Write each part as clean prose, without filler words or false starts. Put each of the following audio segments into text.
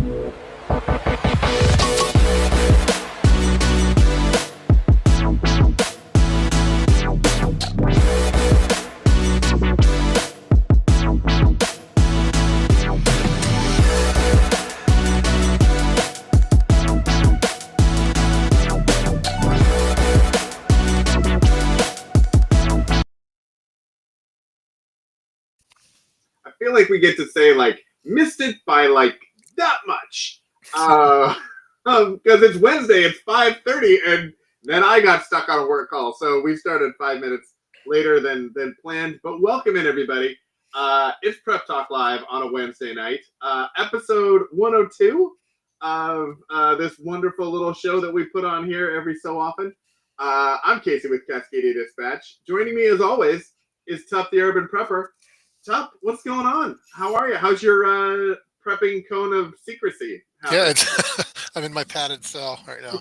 I feel like we get to say like missed it by like that much. Uh, because it's Wednesday, it's 5:30, and then I got stuck on a work call, so we started 5 minutes later than planned. But welcome in everybody. It's Prep Talk Live on a Wednesday night, episode 102 of this wonderful little show that we put on here every so often. I'm Casey with Cascadia Dispatch. Joining me as always is Tuff the Urban Prepper. Tuff, what's going on? How are you? How's your prepping cone of secrecy? Yeah, I'm in my padded cell right now.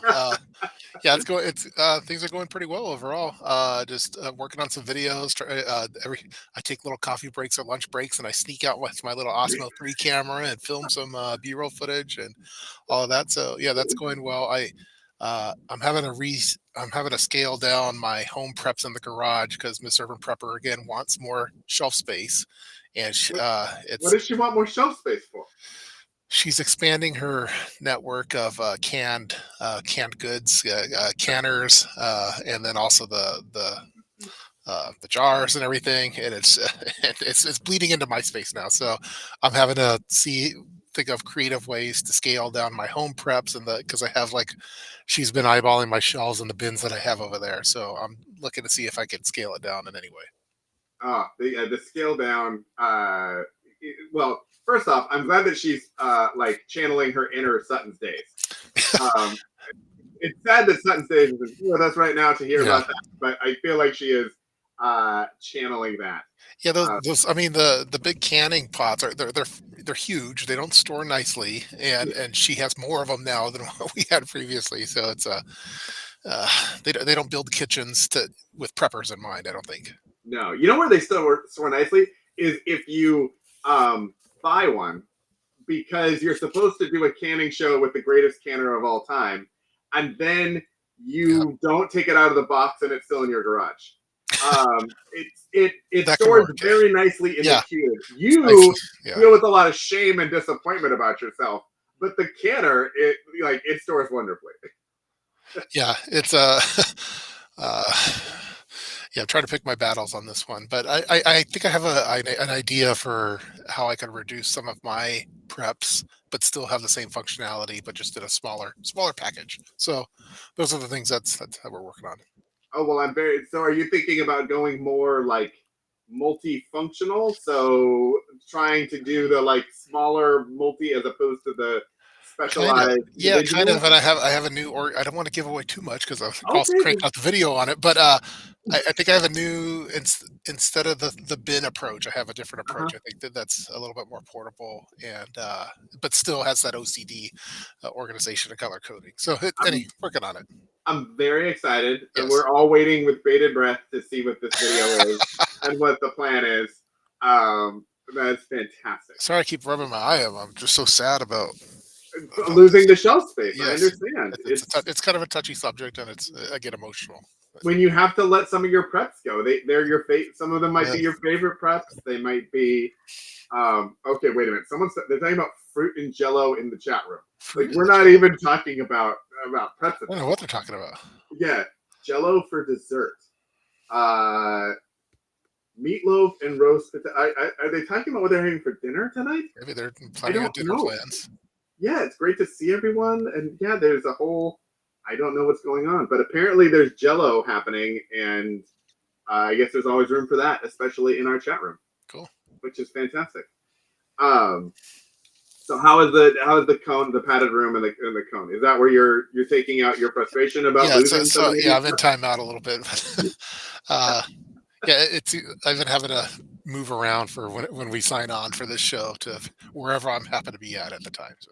Yeah, it's going. It's things are going pretty well overall. Just working on some videos. I take little coffee breaks or lunch breaks, and I sneak out with my little Osmo 3 camera and film some B-roll footage and all of that. So yeah, that's going well. I'm having to scale down my home preps in the garage because Miss Urban Prepper again wants more shelf space, and What does she want more shelf space for? she's expanding her network of canned goods, canners, and then also the jars and everything. And it's bleeding into my space now. So I'm having to think of creative ways to scale down my home preps because I have she's been eyeballing my shelves and the bins that I have over there. So I'm looking to see if I can scale it down in any way. The scale down. Well, first off, I'm glad that she's channeling her inner Sutton's days. It's sad that Sutton's days isn't with us right now to hear about that, but I feel like she is channeling that. Yeah, those. I mean, the big canning pots they're huge. They don't store nicely, and she has more of them now than what we had previously. So it's they don't build kitchens with preppers in mind. I don't think. No, you know where they store nicely is if you buy one, because you're supposed to do a canning show with the greatest canner of all time, and then you don't take it out of the box and it's still in your garage. It stores very nicely in the cube. You deal with a lot of shame and disappointment about yourself, but the canner it stores wonderfully. Yeah, it's yeah, I'm trying to pick my battles on this one, but I think I have an idea for how I can reduce some of my preps, but still have the same functionality, but just in a smaller package. So those are the things that's how we're working on. Oh well, so. Are you thinking about going more like multifunctional? So trying to do the smaller multi as opposed to the specialized. Yeah, kind of. And I have a new, I don't want to give away too much because I'll also crank out the video on it. But I think I have a new, instead of the bin approach, I have a different approach. I think that's a little bit more portable and but still has that OCD organization and color coding. So working on it. I'm very excited, and we're all waiting with bated breath to see what this video is and what the plan is. That's fantastic. Sorry, I keep rubbing my eye. I'm just so sad about losing the shelf space. Yes. I understand. It's kind of a touchy subject, and I get emotional. When you have to let some of your preps go, they're your some of them might be your favorite preps. They might be. Okay, wait a minute. They're talking about fruit and Jello in the chat room. We're not even talking about preps. I don't know what they're talking about. Yeah, Jello for dessert. Meatloaf and roast potato. Are they talking about what they're having for dinner tonight? Maybe they're planning on dinner plans. Yeah, it's great to see everyone. And yeah, there's a whole, I don't know what's going on, but apparently there's Jello happening. And I guess there's always room for that, especially in our chat room. Cool. Which is fantastic. So how is the cone, the padded room and the cone? Is that where you're taking out your frustration about losing? I'm in timeout a little bit. Yeah, I've been having to move around for when we sign on for this show to wherever I'm happen to be at the time. So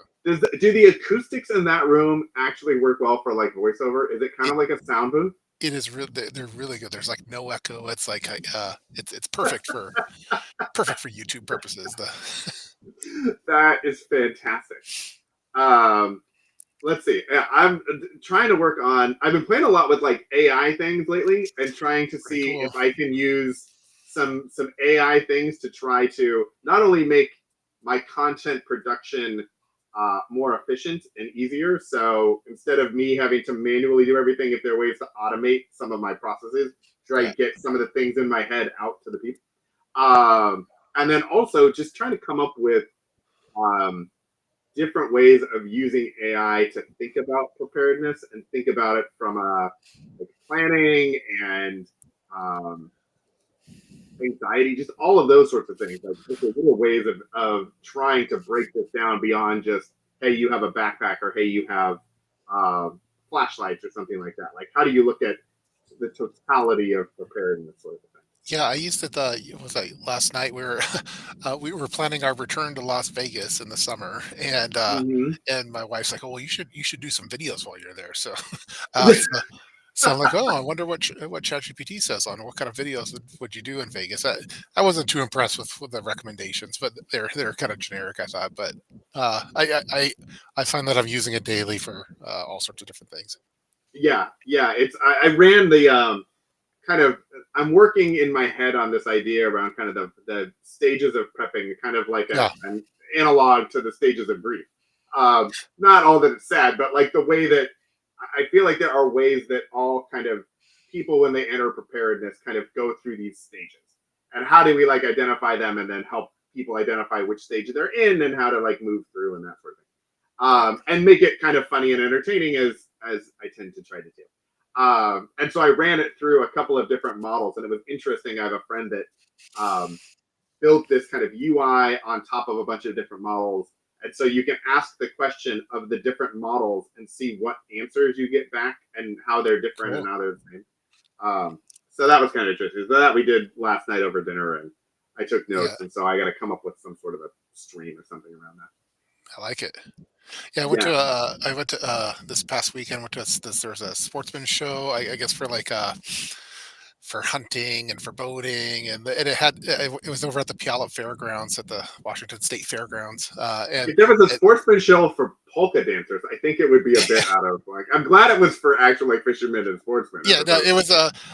do the acoustics in that room actually work well for voiceover? Is it kind of like a sound booth? It is they're really good. There's no echo. It's it's perfect for YouTube purposes. That is fantastic. Um, let's see. Yeah, I'm trying to work on. I've been playing a lot with like AI things lately, and trying to Pretty see cool. if I can use some AI things to try to not only make my content production more efficient and easier. So instead of me having to manually do everything, if there are ways to automate some of my processes, try Yeah. to get some of the things in my head out to the people. And then also just trying to come up with um, different ways of using AI to think about preparedness and think about it from like planning and um, anxiety, just all of those sorts of things. Like just little ways of trying to break this down beyond just, hey, you have a backpack or hey, you have flashlights or something like that. Like, how do you look at the totality of preparedness sort of thing? Yeah, I used it. It was like last night. We were planning our return to Las Vegas in the summer, Mm-hmm. and my wife's like, "Oh, well, you should do some videos while you're there." So, uh, so, so I'm like, "Oh, I wonder what ChatGPT says on what kind of videos would you do in Vegas." I wasn't too impressed with the recommendations, but they're kind of generic, I thought. But I find that I'm using it daily for all sorts of different things. Yeah. It's I ran the kind of I'm working in my head on this idea around kind of the stages of prepping, kind of like Yeah, an analog to the stages of grief. Not all that it's sad, but like the way that I feel like there are ways that all kind of people when they enter preparedness kind of go through these stages. And how do we like identify them and then help people identify which stage they're in and how to like move through and that sort of thing. yeah, And make it kind of funny and entertaining as I tend to try to do. And so I ran it through a couple of different models, and it was interesting. I have a friend that built this kind of UI on top of a bunch of different models, and so you can ask the question of the different models and see what answers you get back and how they're different and cool. how they're the same. So that was kind of interesting. So that we did last night over dinner, and I took Yeah, notes, and so I got to come up with some sort of a stream or something around that. I like it. Yeah, Yeah, I went to this past weekend. Went to there was a sportsman show. I guess for hunting and for boating, and it was over at the Puyallup Fairgrounds at the Washington State Fairgrounds. if there was a It, sportsman show for polka dancers, I think it would be a bit out of like. I'm glad it was for actual like fishermen and sportsmen as yeah, no, opposed. it was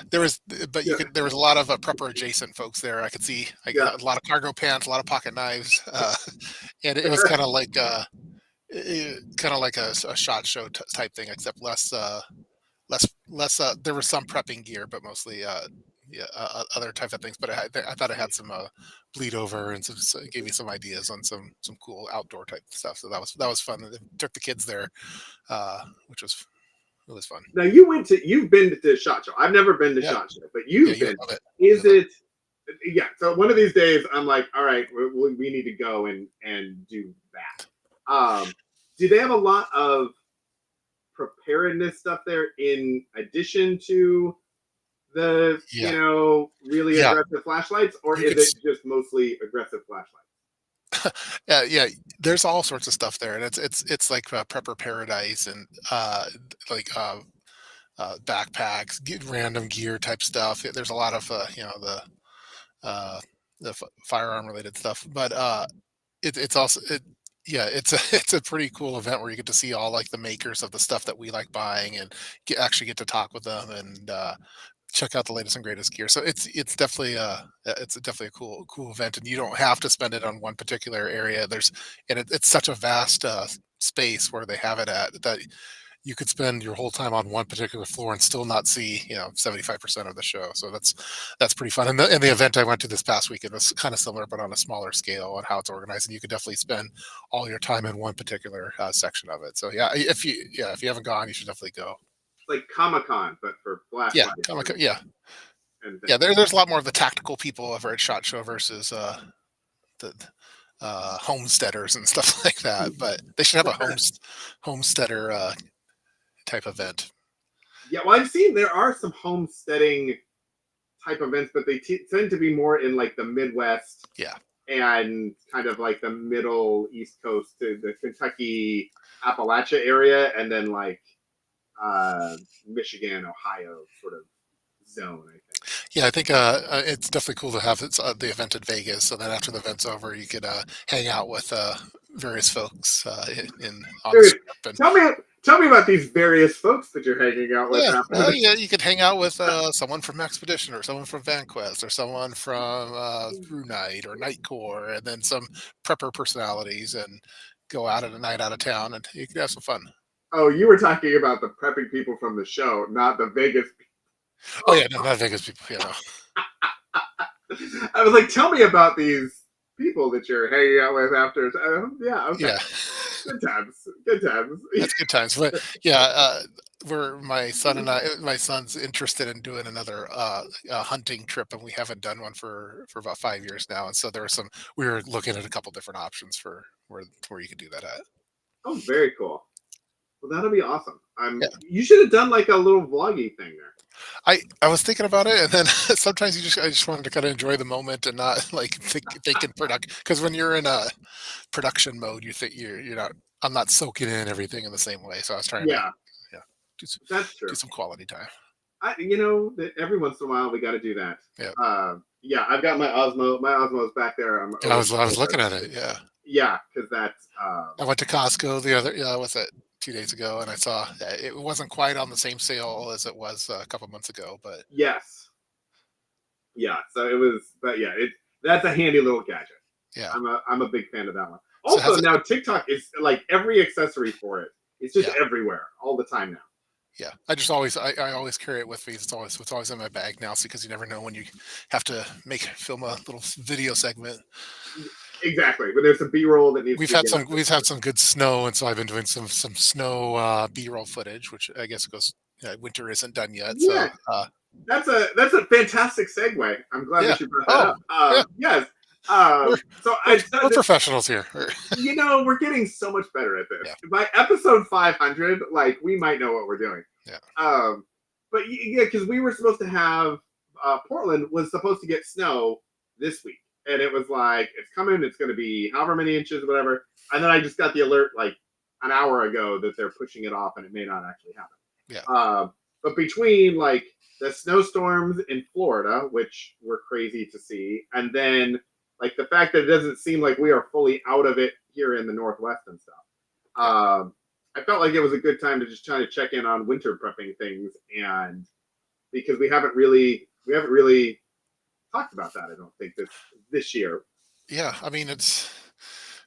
there was, but Yeah, there was a lot of prepper adjacent folks there. I could see yeah, a lot of cargo pants, a lot of pocket knives, and it was kind of like a shot show type thing, except less there was some prepping gear, but mostly yeah, other type of things. But I thought it had some bleed over and it gave me some ideas on some cool outdoor type stuff. So that was fun. They took the kids there, which was it was fun. now you've been to Shot Show. I've never been to Yeah, Shot Show, but yeah, you've you would been. love it. You Is would love it? Yeah. So one of these days, I'm like, all right, we need to go and do that. Do they have a lot of preparedness stuff there in addition to the it. Yeah, really yeah. aggressive flashlights, or You is could. it just mostly aggressive flashlights? Yeah, yeah. There's all sorts of stuff there, and it's like prepper paradise and like backpacks, random gear type stuff. There's a lot of uh, firearm related stuff, but it's also yeah, it's a it's a pretty cool event where you get to see all like the makers of the stuff that we like buying and actually get to talk with them and check out the latest and greatest gear. So it's definitely a cool event, and you don't have to spend it on one particular area. It's such a vast space where they have it at that you could spend your whole time on one particular floor and still not see 75% of the show. So that's pretty fun. And the event I went to this past weekend was kind of similar, but on a smaller scale on how it's organized. And you could definitely spend all your time in one particular section of it. So if you haven't gone, you should definitely go. It's like Comic Con, but for Yeah, flashlights Comic and yeah, yeah. things. There's a lot more of the tactical people over at Shot Show versus the homesteaders and stuff like that. But they should have a homesteader type event. Yeah, well, I've seen there are some homesteading type events, but they tend to be more in like the Midwest Yeah. and kind of like the middle East Coast to the Kentucky, Appalachia area, and then like Michigan, Ohio sort of zone, I think. Yeah, I think it's definitely cool to have the event in Vegas, and then after the event's over, you could hang out with various folks in on the Dude, strip, and tell me tell me about these various folks that you're hanging out with yeah, after well, this. yeah, you could hang out with someone from Expedition, or someone from VanQuest, or someone from Brew Night or Nightcore, and then some prepper personalities, and go out at a night out of town, and you could have some fun. Oh, you were talking about the prepping people from the show, not the Vegas Oh people. yeah, no, not Vegas people, I was like, tell me about these people that you're hanging out with after. Yeah, okay. yeah. Good times. Good times. That's good times. But yeah, we're my son and I. My son's interested in doing another hunting trip, and we haven't done one for about 5 years now. And so there were some. We were looking at a couple different options for where you could do that at. Oh, very cool. Well, that'll be awesome. Yeah, You should have done like a little vloggy thing there. I was thinking about it, and then sometimes I just wanted to kind of enjoy the moment and not like think in production, because when you're in a production mode, you think you're not. I'm not soaking in everything in the same way. So I was trying to Yeah, yeah do some, that's do true. some quality time. Every once in a while we got to do that. Yeah. Yeah, I've got my Osmo. My Osmo's back there. I'm Yeah, over. I was looking at it. Yeah. Yeah, because that's I went to Costco the other was it 2 days ago, and I saw it wasn't quite on the same sale as it was a couple months ago, but yes, yeah. So it was, but yeah, that's a handy little gadget. yeah. I'm a big fan of that one. So Also, how's it? now TikTok is like every accessory for it. It's just Yeah, everywhere all the time now. yeah. I always carry it with me. It's always in my bag now, because you never know when you have to film a little video segment. Exactly, but there's some B-roll that needs to get up. We've had some good snow, and so I've been doing some snow B-roll footage, which I guess goes. Winter isn't done yet, so Yeah, that's a fantastic segue. I'm glad yeah. that you brought that Oh, up. yeah. Yes. We're So we're, I we're said, professionals here. we're getting so much better at this. Yeah, By episode 500, like we might know what we're doing. yeah, Um, but yeah, because we were supposed to have Portland was supposed to get snow this week, and it was like it's coming. It's going to be however many inches, whatever. And then I just got the alert like an hour ago that they're pushing it off, and it may not actually happen. yeah, But between like the snowstorms in Florida, which were crazy to see, and then like the fact that it doesn't seem like we are fully out of it here in the Northwest and stuff. yeah. I felt like it was a good time to just try to check in on winter prepping things, and because we haven't really talked about that. I don't think this year. Yeah, I mean, it's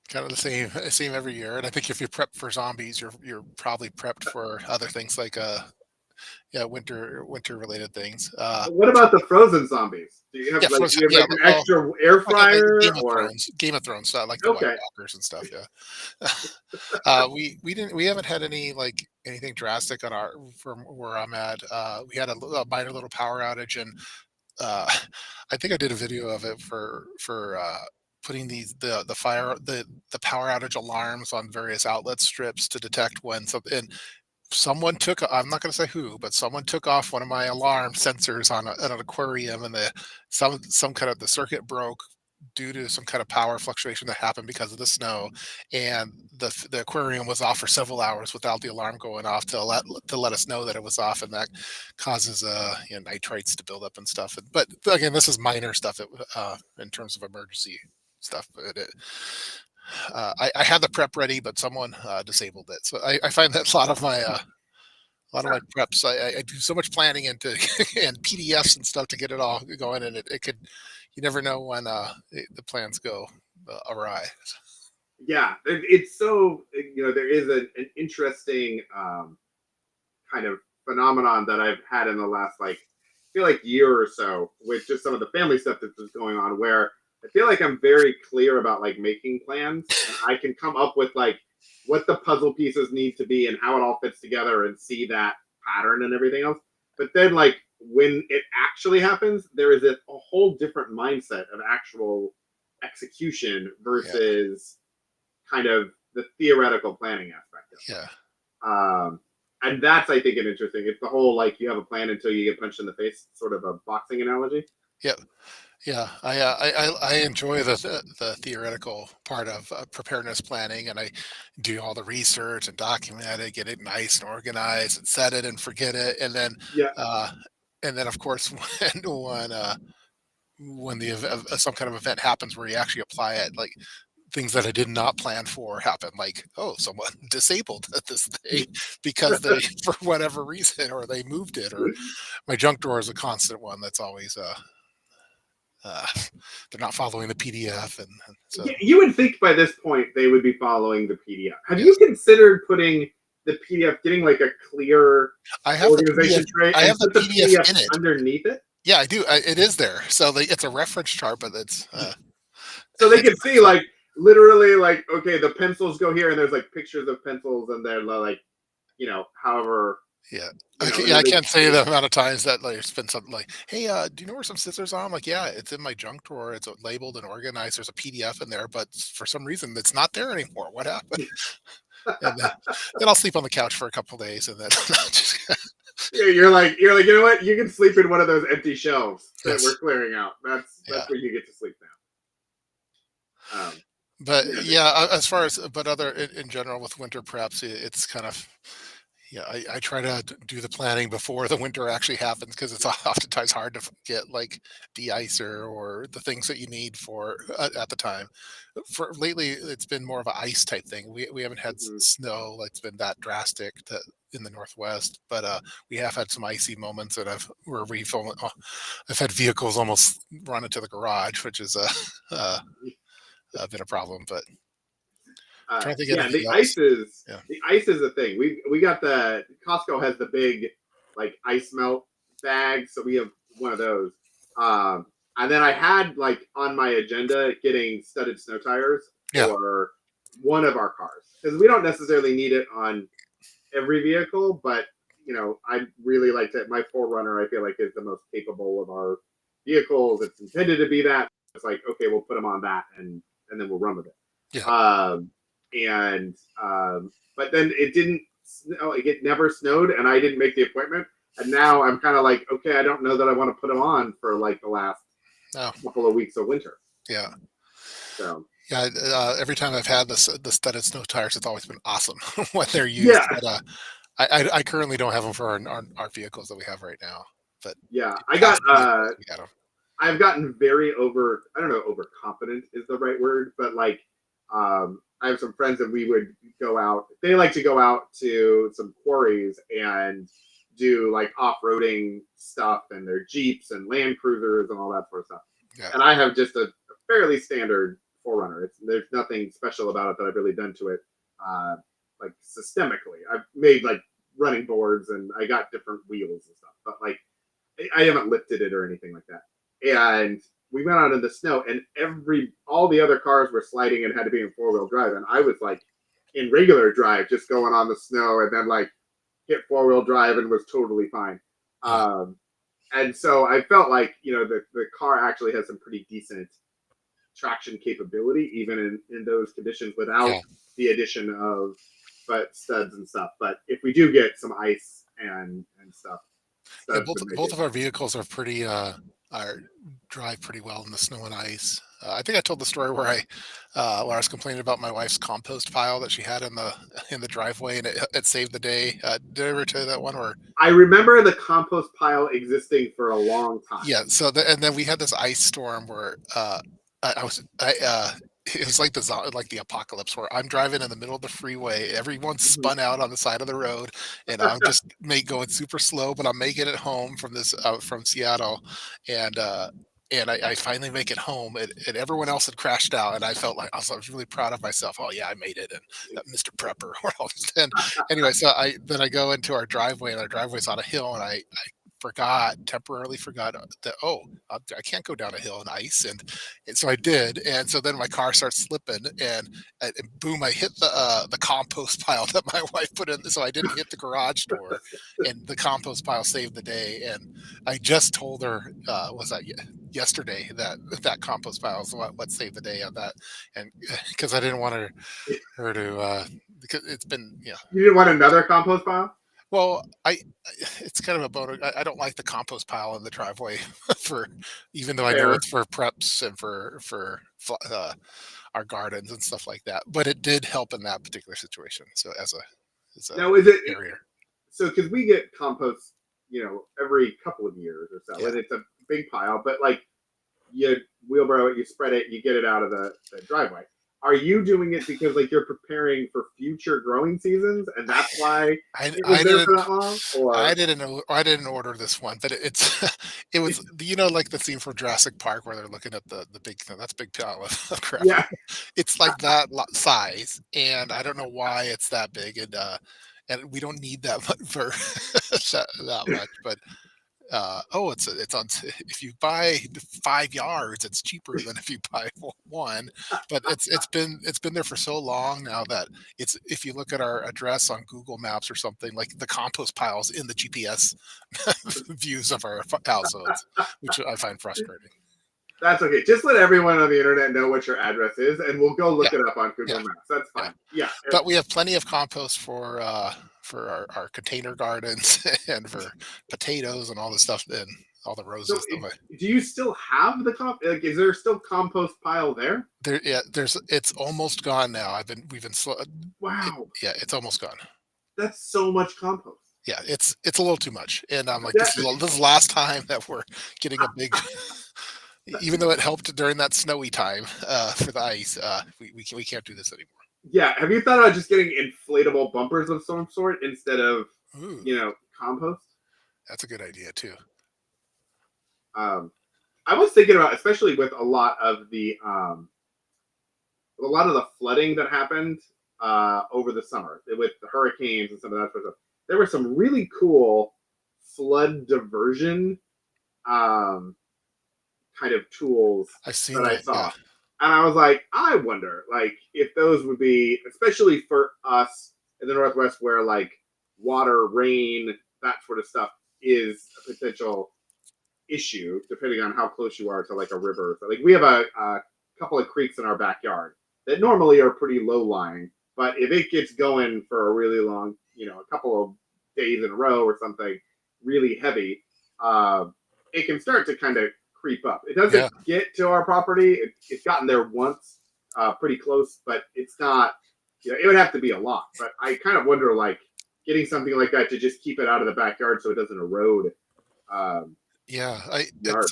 kind of the same every year, and I think if you prep for zombies, you're probably prepped for other things like yeah, winter related things. What about the frozen zombies? Do you have Yeah, like frozen, you have yeah, like an well, extra air like fryer or Game of Thrones, like the White okay? Walkers and stuff. Yeah, we haven't had any like anything drastic on our from where I'm at. We had a minor little power outage, and uh, I think I did a video of it for putting the power outage alarms on various outlet strips to detect when something. And someone took, I'm not going to say who, but someone took off one of my alarm sensors on an aquarium, and some kind of the circuit broke due to some kind of power fluctuation that happened because of the snow, and the aquarium was off for several hours without the alarm going off to let us know that it was off, and that causes nitrites to build up and stuff. But again, this is minor stuff in terms of emergency stuff. But I had the prep ready, but someone disabled it. So I find that a lot of my preps, I do so much planning into and PDFs and stuff to get it all going, and it could, you never know when the plans go awry. Yeah, it's so there is an interesting kind of phenomenon that I've had in the last like I feel like year or so with just some of the family stuff that's just going on where I feel like I'm very clear about like making plans and I can come up with like what the puzzle pieces need to be and how it all fits together and see that pattern and everything else. But then like when it actually happens, there is a whole different mindset of actual execution Yeah, versus kind of the theoretical planning aspect of yeah, it. And that's I think an interesting. It's the whole like you have a plan until you get punched in the face, sort of a boxing analogy. yeah. Yeah, I enjoy the theoretical part of preparedness planning, and I do all the research and document it, get it nice and organized, and set it and forget it, and then Yeah, uh, and then of course when some kind of event happens where you actually apply it, like things that I did not plan for happen, like, oh, someone disabled this day because they for whatever reason, or they moved it, or my junk drawer is a constant one that's always uh they're not following the PDF, and so Yeah, you would think by this point they would be following the PDF. Have you yes. considered putting the PDF, getting like a clear I have the PDF. organization tray I and have the put the PDF PDF in it. underneath it? Yeah, I do. It is there. So it's a reference chart, but it's So they it's can see like literally like, okay, the pencils go here and there's like pictures of pencils and they're like, however, yeah. and I then they can't can say see. the amount of times that like it's been something like, "Hey, do you know where some scissors are?" I'm like, "Yeah, it's in my junk drawer. It's labeled and organized. There's a PDF in there, but for some reason it's not there anymore. What happened?" And then I'll sleep on the couch for a couple days, and then just, Yeah, you're like, you know what? You can sleep in one of those empty shelves that we're yes, clearing out. That's yeah. where you get to sleep now. But Yeah, yeah, as far as but other in general with winter preps, it's kind of yeah. I try to do the planning before the winter actually happens because it's oftentimes hard to get like de-icer or the things that you need for at the time. For lately, it's been more of a ice type thing. We haven't had mhm. snow like it's been that drastic in the northwest, but we have had some icy moments, and I've had vehicles almost run into the garage, which is uh, been a problem. But trying to think of Yeah, anything else. Yeah. the ice is a thing. We got the Costco has the big like ice melt bag, so we have one of those. Um, and then I had like on my agenda getting studded snow tires Yeah. for one of our cars because we don't necessarily need it on every vehicle, but I really liked it. My Forerunner, I feel like, is the most capable of our vehicles. It's intended to be that. It's like, okay, we'll put them on that, and then we'll run with it. Yeah. And but then it didn't snow. It never snowed, and I didn't make the appointment. And now I'm kind of like, okay, I don't know that I want to put them on for like the last Oh, couple of weeks of winter. yeah. So Yeah. Every time I've had the studded snow tires, it's always been awesome when they're used. yeah, But I currently don't have them for our vehicles that we have right now. But yeah, past vehicles, we got them. I've gotten very I don't know, overconfident is the right word, but like, I have some friends that we would go out. They like to go out to some quarries and do like off-roading stuff and their Jeeps and Land Cruisers and all that sort of stuff. Yeah. And I have just a fairly standard Forerunner. There's nothing special about it that I've really done to it, like systemically. I've made like running boards and I got different wheels and stuff, but like I haven't lifted it or anything like that. And we went out in the snow, and all the other cars were sliding and had to be in 4-wheel drive, and I was like in regular drive, just going on the snow, and then like hit 4-wheel drive and was totally fine. Yeah. And so I felt like the car actually has some pretty decent traction capability, even in those conditions, without Yeah. the addition of studs and stuff. But if we do get some ice and stuff, Yeah. studs would make Both it. of our vehicles are pretty are drive pretty well in the snow and ice. I think I told the story where I was complaining about my wife's compost pile that she had in the driveway, and it saved the day. Did I ever tell you that one? Or I remember the compost pile existing for a long time. yeah. So and then we had this ice storm where I was it was like like the apocalypse where I'm driving in the middle of the freeway. Everyone's Mhm. spun out on the side of the road, and I'm just going super slow, but I'm making it home from Seattle, and I finally make it home, and everyone else had crashed out, and I was really proud of myself. Oh yeah, I made it, and that Mr. Prepper. And anyway, so I go into our driveway, and our driveway's on a hill, and I temporarily forgot that, oh, I can't go down a hill in ice, and so I did, and so then my car starts slipping, and boom, I hit the compost pile that my wife put in, so I didn't hit the garage door, and the compost pile saved the day. And I just told her, was that yesterday, that compost pile is what saved the day on that, and because I didn't want her to because it's been You didn't want another compost pile? well, it's kind of a bone. I don't like the compost pile in the driveway for, even though I know Fair. it's for preps and our gardens and stuff like that. But it did help in that particular situation. So as a Now, is it barrier. so? Because we get compost, every couple of years or so, Yeah. and it's a big pile. But like you wheelbarrow it, you spread it, you get it out of the driveway. Are you doing it because like you're preparing for future growing seasons, and that's why it was I there for didn't that long? Or I didn't order this one, but it's it was like the scene from Jurassic Park where they're looking at the big that's a big pile of crap. yeah, It's like that size, and I don't know why it's that big, and we don't need that much for that much, but oh, it's on if you buy 5 yards, it's cheaper than if you buy one. But it's been there for so long now that it's if you look at our address on Google Maps or something, like the compost piles in the GPS views of our households, which I find frustrating. that's okay. Just let everyone on the internet know what your address is, and we'll go Yeah, look it up on Google yeah, Maps. That's yeah. fine. Yeah, But we have plenty of compost for our container gardens and for potatoes and all the stuff and all the so roses that do you still have the Like, is there still compost pile there? it's almost gone now. We've been slow. Wow, Yeah, it's almost gone. that's so much compost. Yeah, it's a little too much, and I'm like, That, this is the last time that we're getting a big. Even though it helped during that snowy time for the ice, we can't do this anymore. yeah, have you thought about just getting inflatable bumpers of some sort instead of Ooh, compost? that's a good idea too. Um, I was thinking about, especially with a lot of the flooding that happened over the summer with the hurricanes and some of that sort of stuff. There were some really cool flood diversion um, kind of tools I've seen that I that. Yeah, saw, and I was like, I wonder, like, if those would be, especially for us in the Northwest, where like water, rain, that sort of stuff is a potential issue, depending on how close you are to like a river. So, like, we have a couple of creeks in our backyard that normally are pretty low lying, but if it gets going for a really long, a couple of days in a row or something really heavy, uh, it can start to kind of creep up. It doesn't yeah, get to our property. It's gotten there once, pretty close, but it's not. It would have to be a lot. But I kind of wonder, like, getting something like that to just keep it out of the backyard so it doesn't erode um, yeah. yard.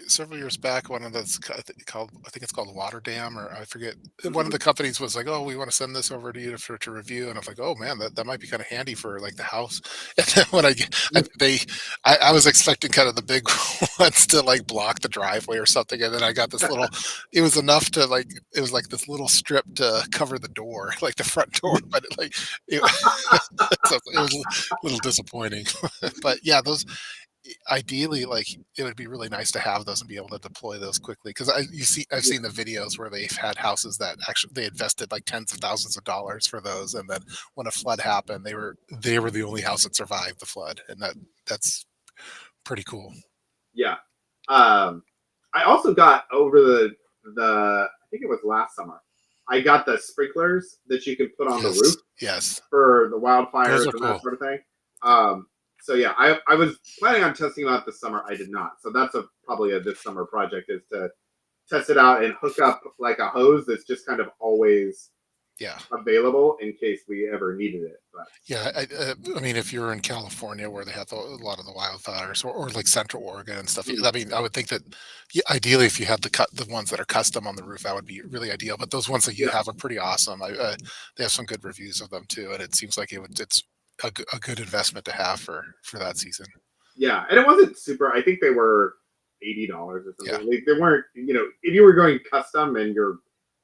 Several years back, one of those I think it's called Water Dam, or I forget. One of the companies was like, "Oh, we want to send this over to you to review," and I was like, "Oh man, that might be kind of handy for like the house." And then when I was expecting kind of the big ones to like block the driveway or something, and then I got this little. It was enough to like it was like this little strip to cover the door, like the front door, but it, so it was a little disappointing. But yeah, those ideally, like, it would be really nice to have those and be able to deploy those quickly because I've Yeah, seen the videos where they've had houses that actually they invested like tens of thousands of dollars for those, and then when a flood happened, they were the only house that survived the flood, and that's pretty cool. yeah. Um, I also got over I think it was last summer. I got the sprinklers that you can put on the roof Yes, yes, for the those wildfires are and that cool. sort of thing. Yeah, So yeah, I was planning on testing them out this summer. I did not. So that's probably a this summer project, is to test it out and hook up like a hose that's just kind of always yeah. available in case we ever needed it. But Yeah, I mean, if you're in California where they have a lot of the wildfires, or like Central Oregon and stuff, mm, I mean, I would think that yeah, ideally, if you had the ones that are custom on the roof, that would be really ideal. But those ones that you yeah, have are pretty awesome. They have some good reviews of them too, and it seems like it's a good investment to have for that season. yeah, and it wasn't super. I think they were $80 or Yeah, something. They weren't. If you were going custom and you're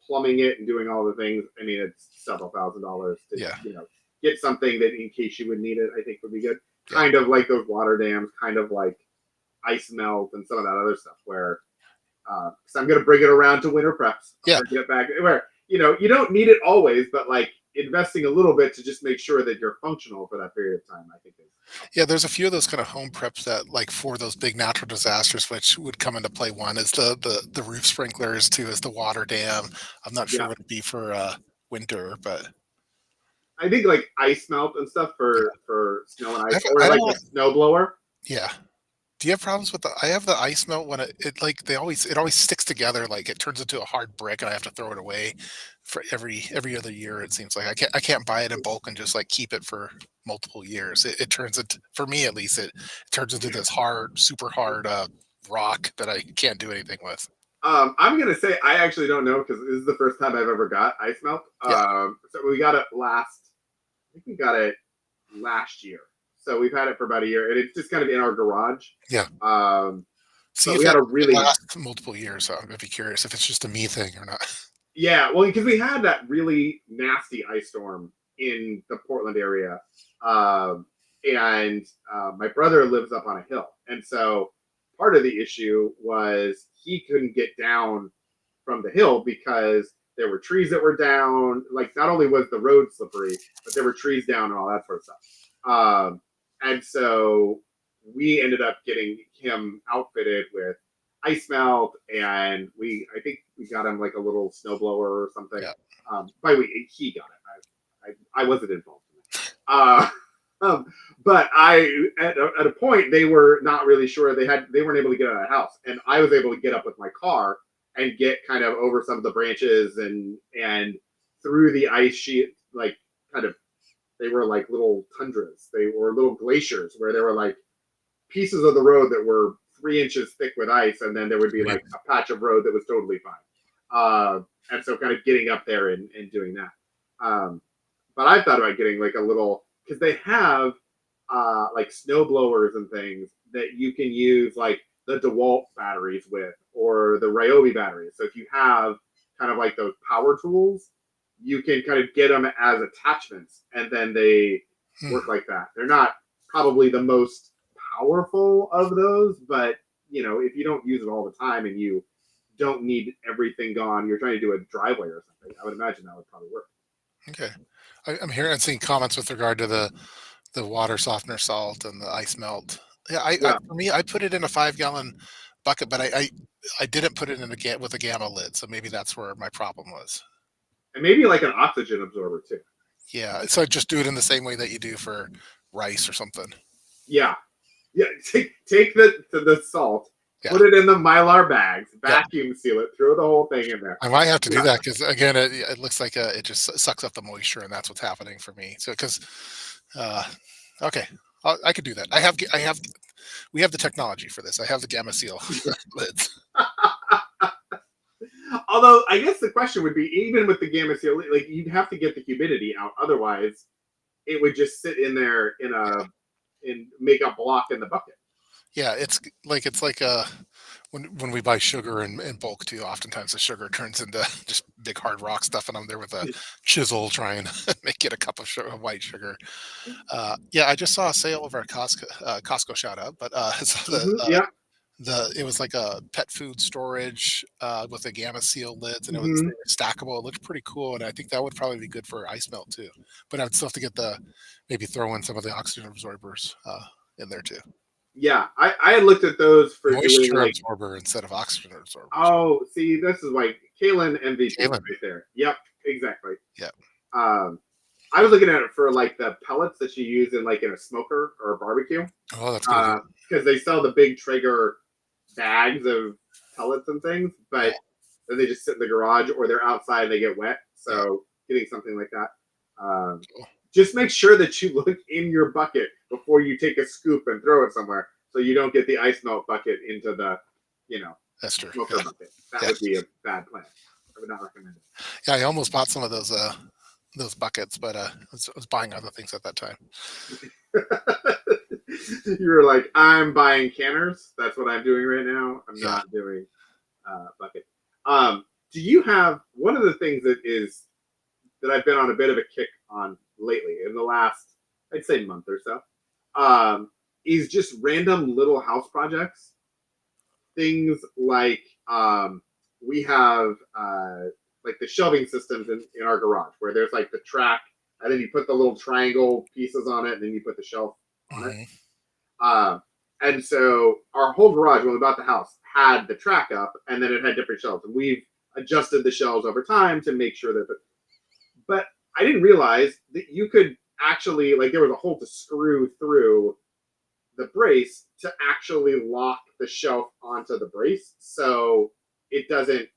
plumbing it and doing all the things, I mean, it's several $1,000s to yeah, get something that in case you would need it. I think would be good. yeah, Kind of like those water dams, kind of like ice melt and some of that other stuff. Where because I'm going to bring it around to winter preps. I'm yeah. going to get back where you don't need it always, but like investing a little bit to just make sure that you're functional for that period of time, I think is Yeah, there's a few of those kind of home preps that, like, for those big natural disasters, which would come into play. One is the roof sprinklers, two is the water dam. I'm not sure yeah. what it'd be for winter, but I think like ice melt and stuff yeah. for snow and ice, or I like don't. a snow blower. Yeah. Do you have problems with the? I have the ice melt when it like it always sticks together, like it turns into a hard brick, and I have to throw it away for every other year. It seems like I can't buy it in bulk and just like keep it for multiple years. It turns into, for me at least, it turns into this hard, super hard rock that I can't do anything with. I'm gonna say I actually don't know because this is the first time I've ever got ice melt. Yeah, So we got it last. I think we got it last year. So we've had it for about a year, and it's just kind of in our garage. yeah. See But if we had a it really lasts multiple years. I'd be curious if it's just a me thing or not. yeah, well, because we had that really nasty ice storm in the Portland area, and my brother lives up on a hill, and so part of the issue was he couldn't get down from the hill because there were trees that were down. Like not only was the road slippery, but there were trees down and all that sort of stuff. And so we ended up getting him outfitted with ice melt, and I think we got him like a little snowblower or something. Yeah. By the way, he got it. I wasn't involved in it. But at a point they were not really sure they weren't able to get out of the house, and I was able to get up with my car and get kind of over some of the branches and through the ice sheet, like kind of they were like little tundras, they were little glaciers where there were like pieces of the road that were 3 inches thick with ice, and then there would be like a patch of road that was totally fine. And so kind of getting up there and doing that. But I thought about getting like a little, because they have like snow blowers and things that you can use like the DeWalt batteries with or the Ryobi batteries. So if you have kind of like those power tools, you can kind of get them as attachments, and then they work like that. They're not probably the most powerful of those, but if you don't use it all the time and you don't need everything gone, you're trying to do a driveway or something, I would imagine that would probably work. Okay. I'm hearing and seeing comments with regard to the water softener salt and the ice melt. Yeah, Yeah, for me, I put it in a 5 gallon bucket, but I didn't put it in with a gamma lid, so maybe that's where my problem was. and maybe like an oxygen absorber too. Yeah, so I just do it in the same way that you do for rice or something. Yeah, yeah. Take the salt, Yeah, put it in the Mylar bags, yeah. vacuum seal it, throw the whole thing in there. I might have to do Yeah. that because again, it looks like it just sucks up the moisture, and that's what's happening for me. So because, uh, okay, I could do that. We have the technology for this. I have the gamma seal lids. Although I guess the question would be, even with the gamma seal, like you'd have to get the humidity out, otherwise it would just sit in there and make a block in the bucket. Yeah, it's like when we buy sugar in bulk too. Oftentimes the sugar turns into just big hard rock stuff, and I'm there with a chisel trying to make it a cup of white sugar. Yeah, I just saw a sale over at Costco. Costco shout out, but so Yeah. it was like a pet food storage with a gamma seal lids, and they Hmm. were stackable. It looked pretty cool, and I think that would probably be good for ice melt too. But I'd still have to get maybe throw in some of the oxygen absorbers in there too. Yeah. I had looked at those for doing Moisture like, absorber instead of oxygen absorbers. oh, see, this is like Kalen MVP Kaylin, right there. Yep, exactly. yeah. Um, I was looking at it for like the pellets that you use in a smoker or a barbecue, Oh, that's good. because they sell the big Traeger bags of pellets and things, Yeah, but then they just sit in the garage or they're outside and they get wet. yeah. So getting something like that. Um, Cool. just make sure that you look in your bucket before you take a scoop and throw it somewhere, so you don't get the ice melt bucket into the, That's true. smoker Yeah, bucket. That yeah, would be a bad plan. I would not recommend it. yeah. I almost bought some of those buckets, but I was buying other things at that time. You were like, I'm buying canners. That's what I'm doing right now. I'm Yeah. not doing bucket. Do you have one of the things that I've been on a bit of a kick on lately in the last, I'd say, month or so, is just random little house projects. Things like we have like the shelving systems in our garage where there's like the track, and then you put the little triangle pieces on it, and then you put the shelf on it. Hmm. And so our whole garage, when we bought the house, had the track up, and then it had different shelves, and we've adjusted the shelves over time to make sure that. But I didn't realize that you could actually, like, there was a hole to screw through the brace to actually lock the shelf onto the brace, so it doesn't,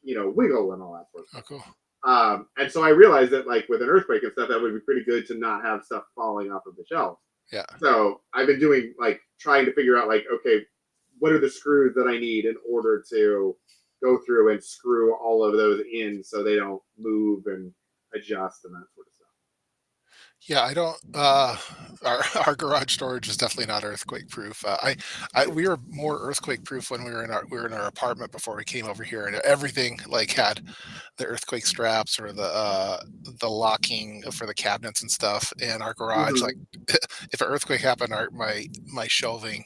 wiggle and all that sort of Oh, stuff. cool. And so I realized that like with an earthquake and stuff, that would be pretty good to not have stuff falling off of the shelves. Yeah. So I've been doing like trying to figure out like, okay, what are the screws that I need in order to go through and screw all of those in so they don't move and adjust and that sort of stuff. Yeah, I don't, our garage storage is definitely not earthquake proof. We were more earthquake proof when we were in our apartment before we came over here, and everything like had the earthquake straps or the locking for the cabinets and stuff. And our garage, Mm-hmm. like, if an earthquake happened, my shelving,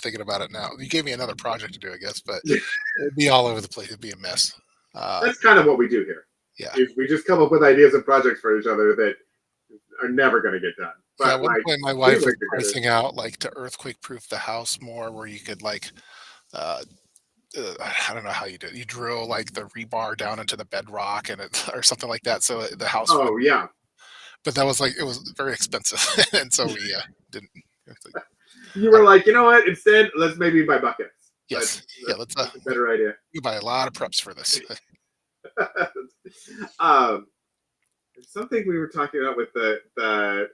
thinking about it now, you gave me another project to do, I guess, but it'd be all over the place. It'd be a mess. Uh, That's kind of what we do here. yeah. Is we just come up with ideas and projects for each other that are never going to get done. Yeah, But at one like point my we wife was like to get it. pricing out like to earthquake proof the house more where you could like uh, I don't know how you do it. You drill like the rebar down into the bedrock and it or something like that so the house would, Oh yeah, but that was like it was very expensive and so we didn't. It's like, you I were don't, like, you know what? Instead, let's maybe buy buckets. yes, yeah, let's That's a better idea. you buy a lot of preps for this. um, something we were talking about with the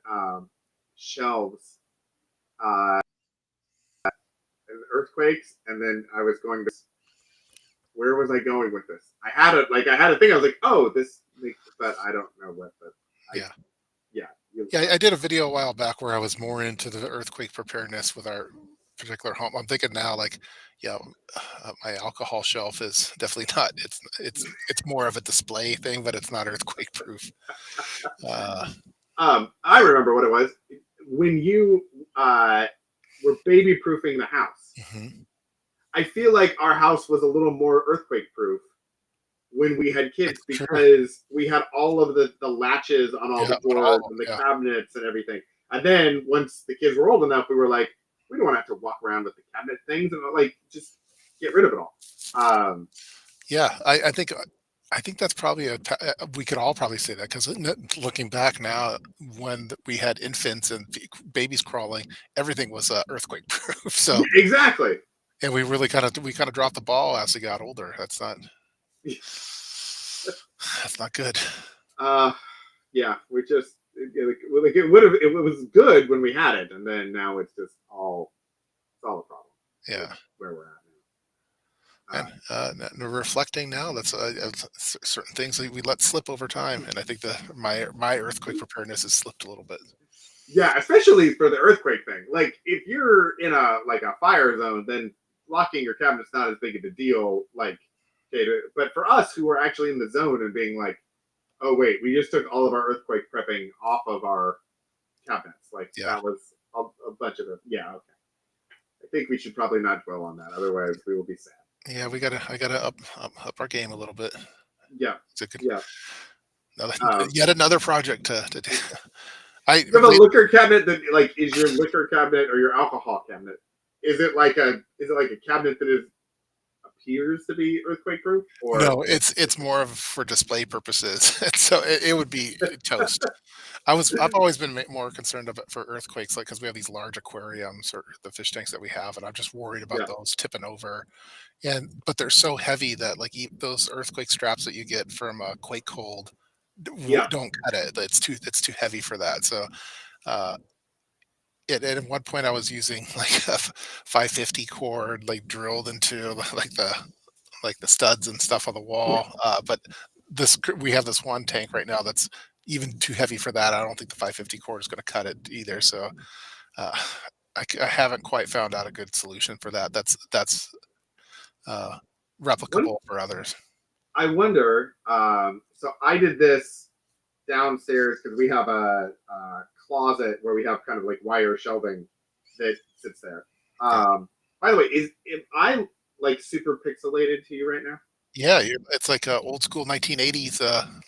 shelves uh, and earthquakes, and then I was going to. Where was I going with this? I had a thing. I was like, oh, this makes, but I don't know what the. I Yeah. yeah. Yeah, I did a video a while back where I was more into the earthquake preparedness with our particular home. I'm thinking now, like, yeah, my alcohol shelf is definitely not. It's more of a display thing, but it's not earthquake proof. Uh, I remember what it was when you were baby proofing the house. mhm. I feel like our house was a little more earthquake proof when we had kids That's true. because we had all of the latches on all Yeah, the doors and the yeah, cabinets and everything. And then once the kids were old enough, we were like, we don't want to have to walk around with the cabinet things and like just get rid of it all. yeah. I think that's probably we could all probably say that because looking back now, when we had infants and babies crawling, everything was earthquake proof. So, Exactly. and we kind of dropped the ball as we got older. That's not good. Uh, yeah, we just it would have it was good when we had it, and then now it's all a problem with Yeah. where we're at now. And reflecting now, certain things that we let slip over time, and I think my earthquake preparedness has slipped a little bit. Yeah, especially for the earthquake thing. Like if you're in a like a fire zone, then locking your cabinet's not as big of a deal. Like, okay, but for us who were actually in the zone and being like, oh wait, we just took all of our earthquake prepping off of our cabinets. Like Yeah, that was a bunch of it. Yeah, okay. I think we should probably not dwell on that. Otherwise, we will be sad. yeah, I gotta up our game a little bit. Yeah, It's a good yeah. another, Um, yet another project to do. I you have a late, liquor cabinet that like is your liquor cabinet or your alcohol cabinet? Is it like a cabinet that is appears to be earthquake proof or no, it's more of for display purposes, so it would be toast. I've always been more concerned of it for earthquakes, like because we have these large aquariums or the fish tanks that we have, and I'm just worried about yeah, those tipping over. And but they're so heavy that like those earthquake straps that you get from Quake Cold yeah, don't cut it. It's too heavy for that. So uh, at one point I was using like a 550 cord like drilled into like the studs and stuff on the wall. But we have this one tank right now that's even too heavy for that. I don't think the 550 cord is going to cut it either. So uh, I haven't quite found out a good solution for that. That's uh, one replicable for others. I wonder. So I did this downstairs because we have a closet where we have kind of like wire shelving that sits there. Yeah. By the way, is am I like super pixelated to you right now? Yeah, it's like a old school 1980s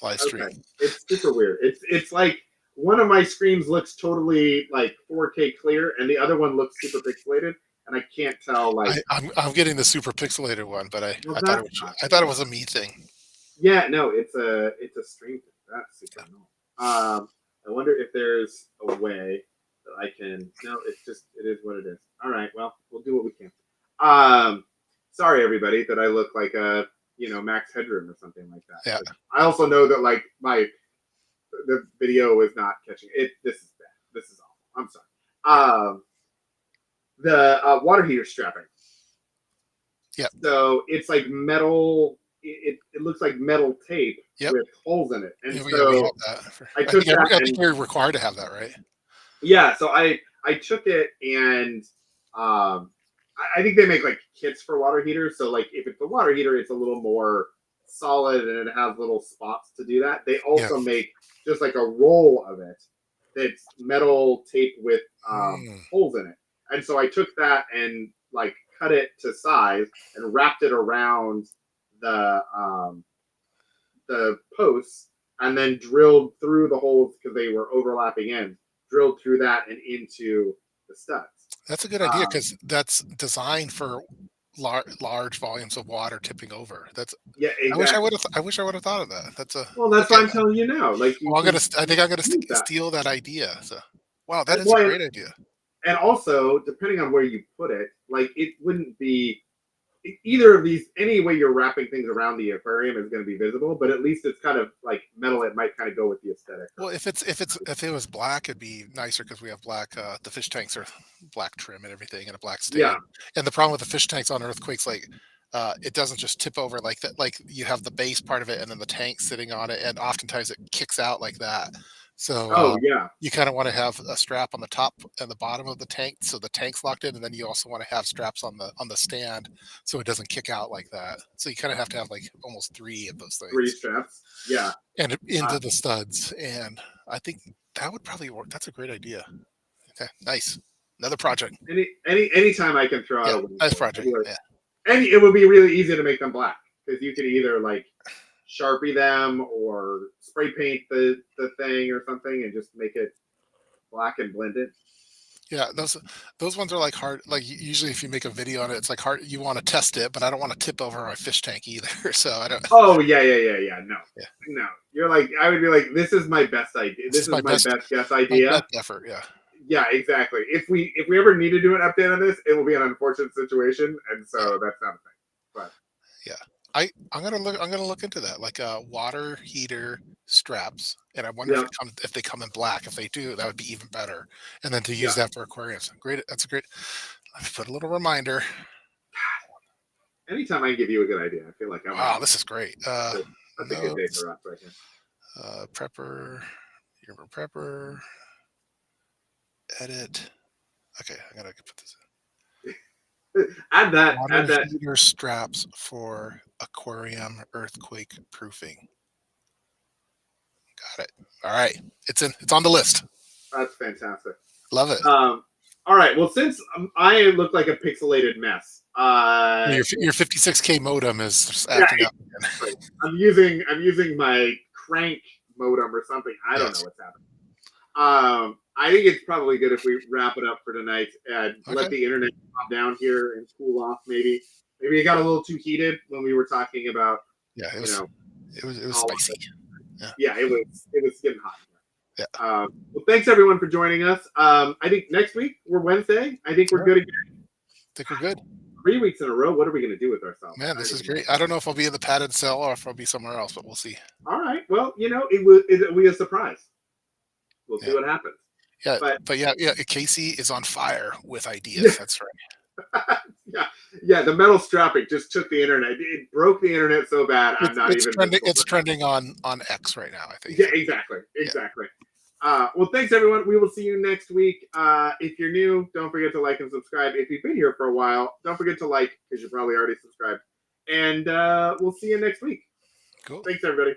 live Okay, stream. it's super weird. It's like one of my screens looks totally like 4K clear, and the other one looks super pixelated, and I can't tell like. I'm getting the super pixelated one, but Well, that's not I thought it good. was a me thing. Yeah, no, it's a stream thing. That's super annoying. I wonder if there's a way that I can. No, it's just it is what it is. All right, well, we'll do what we can. Um, sorry everybody that I look like a max headroom or something like that. Yeah. But I also know that like the video is not catching it. This is bad. This is awful. I'm sorry. The water heater strapping. Yep. So it's like metal. It looks like metal tape with holes in it, and Yeah, so we have that. I took that. I think you're required to have that, right? Yeah, so I took it and I think they make like kits for water heaters. So like if it's a water heater, it's a little more solid and it has little spots to do that. They Yeah. also make just like a roll of it that's metal tape with holes in it. And so I took that and like cut it to size and wrapped it around the posts and then drilled through the holes because they were overlapping ends, drilled through that and into the studs. That's a good idea because that's designed for large volumes of water tipping over. That's Yeah, exactly. I wish I would have thought of that. That's a Well, that's okay. why I'm telling you now. Like you Well, can I think I'm gonna use that. steal that idea. So, wow, that is a Well, great idea. and also depending on where you put it, like it wouldn't be either of these. Any way you're wrapping things around the aquarium is going to be visible, but at least it's kind of like metal. It might kind of go with the aesthetic. Well, if it was black, it'd be nicer because we have black. The fish tanks are black trim and everything, and a black Yeah. stain. And the problem with the fish tanks on earthquakes, like it doesn't just tip over like that. Like you have the base part of it, and then the tank sitting on it, and oftentimes it kicks out like that. So Oh yeah. you kind of want to have a strap on the top and the bottom of the tank, so the tank's locked in, and then you also want to have straps on the stand, so it doesn't kick out like that. So you kind of have to have like almost three of those 3 things straps. Yeah. and into the studs. And I think that would probably work. That's a great idea. Okay, nice. Another project. Anytime I can throw out a Nice project. Yeah. and it would be really easy to make them black because you could either like Sharpie them or spray paint the thing or something and just make it black and blend it. Yeah, those ones are like hard. Like usually, if you make a video on it, it's like hard. You want to test it, but I don't want to tip over my fish tank either. So I don't. Oh yeah. No, Yeah. no. You're like I would be like, this is my best idea. This is my best guess idea. My best effort. Yeah. Yeah, exactly. If we ever need to do an update on this, it will be an unfortunate situation, and so that's not a thing. But yeah, I'm gonna look into that, like water heater straps, and I wonder if they come in black. If they do, that would be even better. And then to use that for aquariums, great. That's a great. Let me put a little reminder. Anytime I give you a good idea, I feel like I'm. Wow, this is great. That's a good day for us right here. Prepper, prepper. Edit. Okay, I gotta put this in. Add that. Water heater straps for aquarium earthquake proofing. Got it. All right, it's on the list. That's fantastic. Love it. All right. Well, since I look like a pixelated mess, your 56K modem is just acting up. Right. I'm using my crank modem or something. I don't know what's happening. I think it's probably good if we wrap it up for tonight and let the internet calm down here and cool off. Maybe it got a little too heated when we were talking about. Yeah, it was spicy. Yeah, it was getting hot. Yeah. Well, thanks everyone for joining us. I think next week we're Wednesday. I think we're good again. I think we're good. 3 weeks in a row. What are we going to do with ourselves? Man, this is great. I don't know if I'll be in the padded cell or if I'll be somewhere else, but we'll see. All right. Well, it will be a surprise. We'll see what happens. Yeah, but yeah, Casey is on fire with ideas. That's right. Yeah. The metal strapping just took the internet. It broke the internet so bad. It's trending on X right now, I think. Yeah, exactly. Well, thanks everyone. We will see you next week. If you're new, don't forget to like and subscribe. If you've been here for a while, don't forget to like because you're probably already subscribed. And we'll see you next week. Cool. Thanks everybody.